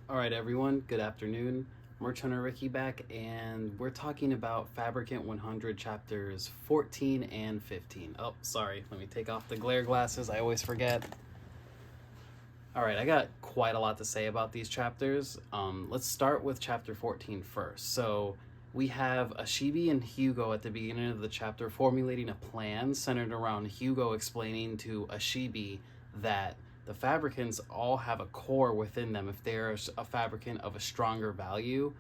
All right, everyone. Good afternoon. Merch Hunter Ricky back, and we're talking about Fabricant 100 chapters 14 and 15. Oh, sorry. Let me take off the glare glasses. I always forget. All right, I got quite a lot to say about these chapters. Let's start with chapter 14 first. So we have Ashibi and Hugo at the beginning of the chapter formulating a plan centered around Hugo explaining to Ashibi that the fabricants all have a core within them if they're a fabricant of a stronger value.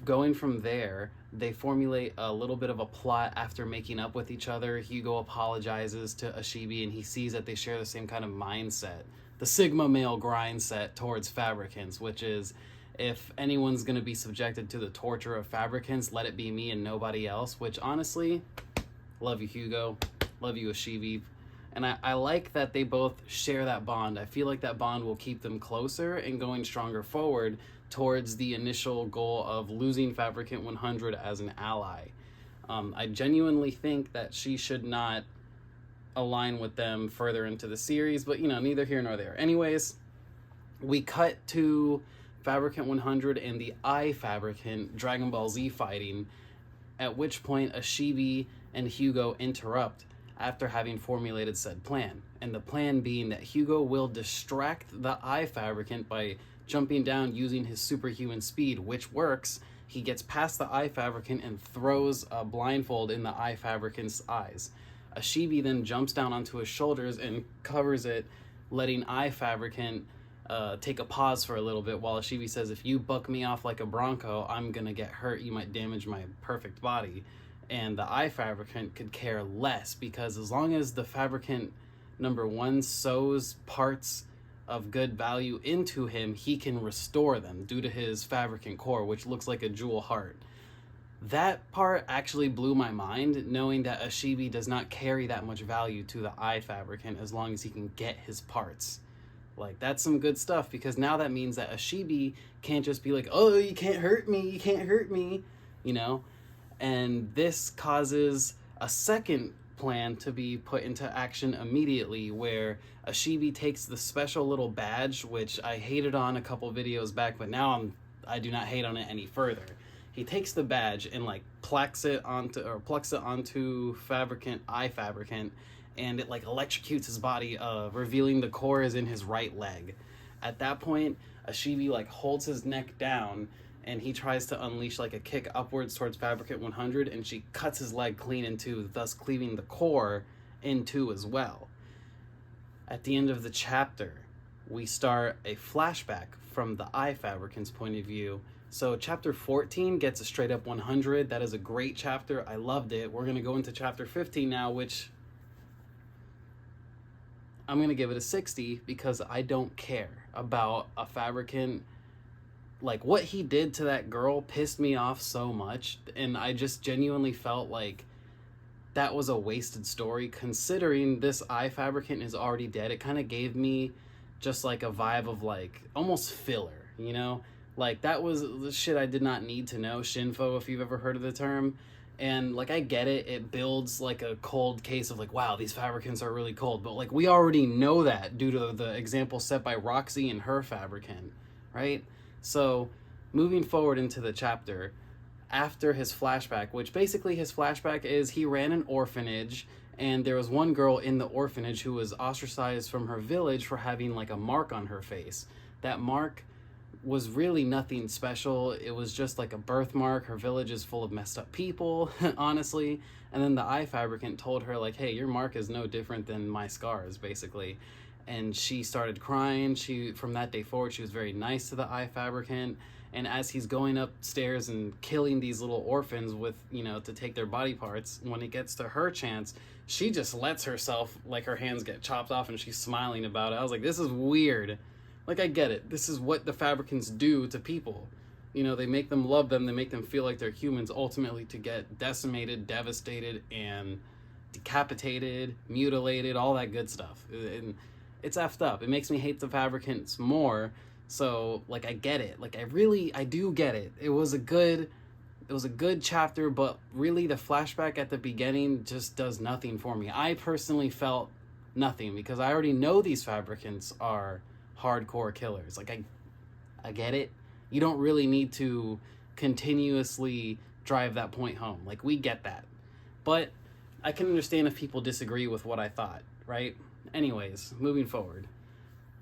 Going from there, they formulate a little bit of a plot after making up with each other. Hugo apologizes to Ashibi and he sees that they share the same kind of mindset, the Sigma male grind set towards fabricants, which is if anyone's going to be subjected to the torture of fabricants, let it be me and nobody else, which honestly, love you, Hugo. Love you, Ashibi. And I like that they both share that bond. I feel like that bond will keep them closer and going stronger forward towards the initial goal of losing Fabricant 100 as an ally. I genuinely think that she should not align with them further into the series, but neither here nor there. Anyways, we cut to Fabricant 100 and the Fabricant Dragon Ball Z fighting, at which point Ashibi and Hugo interrupt after having formulated said plan. And the plan being that Hugo will distract the Fabricant by jumping down using his superhuman speed, which works. He gets past the Fabricant and throws a blindfold in the Fabricant's eyes. Ashibi then jumps down onto his shoulders and covers it, letting Fabricant take a pause for a little bit while Ashibi says, if you buck me off like a bronco, I'm gonna get hurt. You might damage my perfect body. And the Fabricant could care less, because as long as the Fabricant number one sews parts of good value into him, he can restore them due to his Fabricant core, which looks like a jewel heart. That part actually blew my mind, knowing that Ashibi does not carry that much value to the Fabricant as long as he can get his parts. Like, that's some good stuff, because now that means that Ashibi can't just be like, oh, you can't hurt me, you can't hurt me, And this causes a second plan to be put into action immediately, where Ashibi takes the special little badge, which I hated on a couple videos back, but now I do not hate on it any further. He takes the badge and plucks it onto Fabricant, and it electrocutes his body, revealing the core is in his right leg. At that point, Ashibi holds his neck down, and he tries to unleash a kick upwards towards Fabricant 100, and she cuts his leg clean in two, thus cleaving the core in two as well. At the end of the chapter, we start a flashback from the Fabricant's point of view. So chapter 14 gets a straight up 100. That is a great chapter. I loved it. We're going to go into chapter 15 now, which I'm going to give it a 60 because I don't care about a Fabricant. What he did to that girl pissed me off so much, and I just genuinely felt like that was a wasted story, considering this Fabricant is already dead. It kind of gave me just a vibe of almost filler, that was the shit I did not need to know. Shinfo, if you've ever heard of the term. And I get it, it builds a cold case of wow, these Fabricants are really cold, but we already know that due to the example set by Roxy and her Fabricant, right? So, moving forward into the chapter, after his flashback, which basically his flashback is he ran an orphanage, and there was one girl in the orphanage who was ostracized from her village for having a mark on her face. That mark was really nothing special. It was just a birthmark. Her village is full of messed up people, honestly. And then the Fabricant told her hey, your mark is no different than my scars, basically. And she started crying. From that day forward, she was very nice to the Fabricant. And as he's going upstairs and killing these little orphans with, to take their body parts, when it gets to her chance, she just lets herself, her hands get chopped off, and she's smiling about it. I was like, this is weird. I get it. This is what the Fabricants do to people. They make them love them. They make them feel like they're humans, ultimately to get decimated, devastated, and decapitated, mutilated, all that good stuff. And it's effed up. It makes me hate the Fabricants more. So, I get it. I do get it. It was a good chapter, but really the flashback at the beginning just does nothing for me. I personally felt nothing, because I already know these Fabricants are hardcore killers. I get it. You don't really need to continuously drive that point home. Like, we get that. But I can understand if people disagree with what I thought, right? Anyways, moving forward.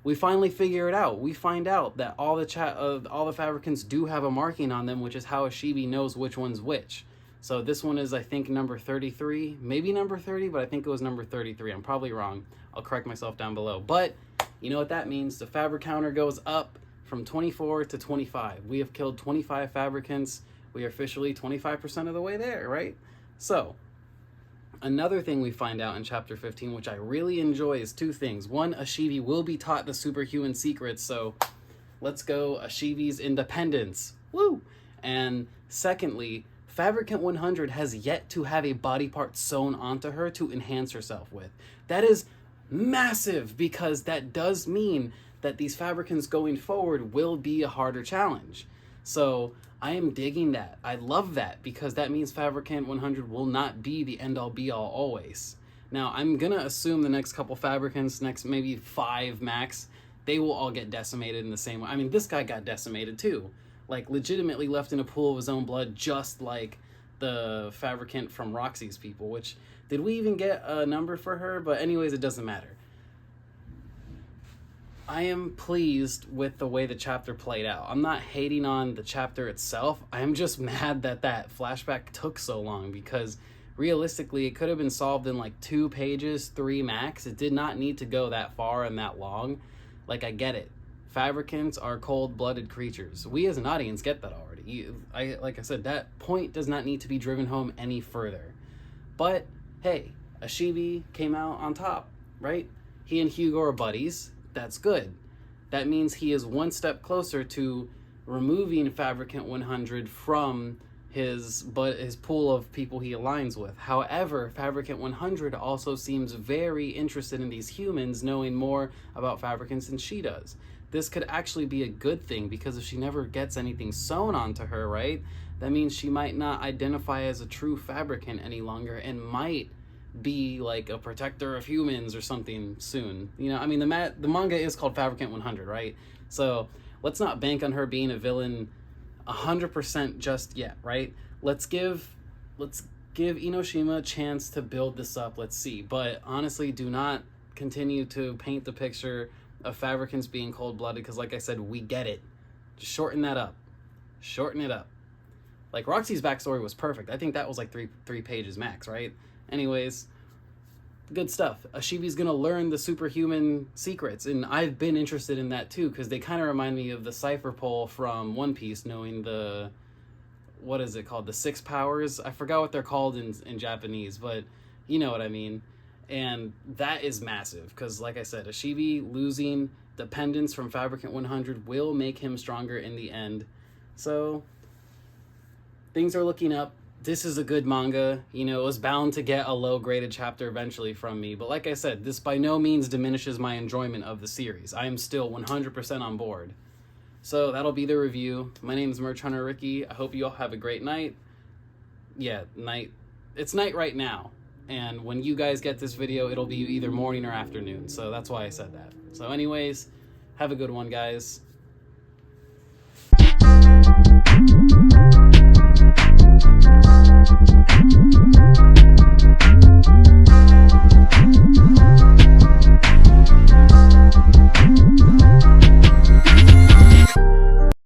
We finally figure it out. We find out that all the Fabricants do have a marking on them, which is how Ashibi knows which one's which. So this one is, I think, number 33, maybe number 30, but I think it was number 33. I'm probably wrong. I'll correct myself down below. But you know what that means? The Fabric counter goes up from 24 to 25. We have killed 25 Fabricants. We are officially 25% of the way there, right? So another thing we find out in chapter 15, which I really enjoy, is two things. One, Ashibi will be taught the superhuman secrets, so let's go Ashibi's independence. Woo! And secondly, Fabricant 100 has yet to have a body part sewn onto her to enhance herself with. That is massive, because that does mean that these Fabricants going forward will be a harder challenge. So I am digging that. I love that, because that means Fabricant 100 will not be the end-all be-all always. Now, I'm gonna assume the next couple Fabricants, next maybe 5 max, they will all get decimated in the same way. I mean, this guy got decimated too. Like, legitimately left in a pool of his own blood, just like the Fabricant from Roxy's people, which, did we even get a number for her? But anyways, it doesn't matter. I am pleased with the way the chapter played out. I'm not hating on the chapter itself. I'm just mad that that flashback took so long, because realistically it could have been solved in like 2 pages, 3 max. It did not need to go that far and that long. Like, I get it. Fabricants are cold-blooded creatures. We as an audience get that already. Like I said, that point does not need to be driven home any further. But hey, Ashibi came out on top, right? He and Hugo are buddies. That's good. That means he is one step closer to removing Fabricant 100 from his pool of people he aligns with. However, Fabricant 100 also seems very interested in these humans, knowing more about Fabricants than she does. This could actually be a good thing, because if she never gets anything sewn onto her, right, that means she might not identify as a true Fabricant any longer, and might be like a protector of humans or something soon. You know, I mean, the manga is called Fabricant 100, right? So let's not bank on her being a villain 100% just yet, right? Let's give Inoshima a chance to build this up. Let's see. But honestly, do not continue to paint the picture of Fabricants being cold-blooded, because like I said, we get it. Just shorten that up. Shorten it up. Like, Roxy's backstory was perfect. I think that was like three pages max, right? Anyways, good stuff. Ashibi's gonna learn the superhuman secrets, and I've been interested in that too, because they kind of remind me of the Cypher Pole from One Piece, knowing the, what is it called? The 6 powers? I forgot what they're called in Japanese, but you know what I mean. And that is massive, because like I said, Ashibi losing dependence from Fabricant 100 will make him stronger in the end. So things are looking up. This is a good manga. You know, it was bound to get a low-graded chapter eventually from me. But like I said, this by no means diminishes my enjoyment of the series. I am still 100% on board. So that'll be the review. My name is Merch Hunter Ricky. I hope you all have a great night. Yeah, night. It's night right now. And when you guys get this video, it'll be either morning or afternoon. So that's why I said that. So anyways, have a good one, guys.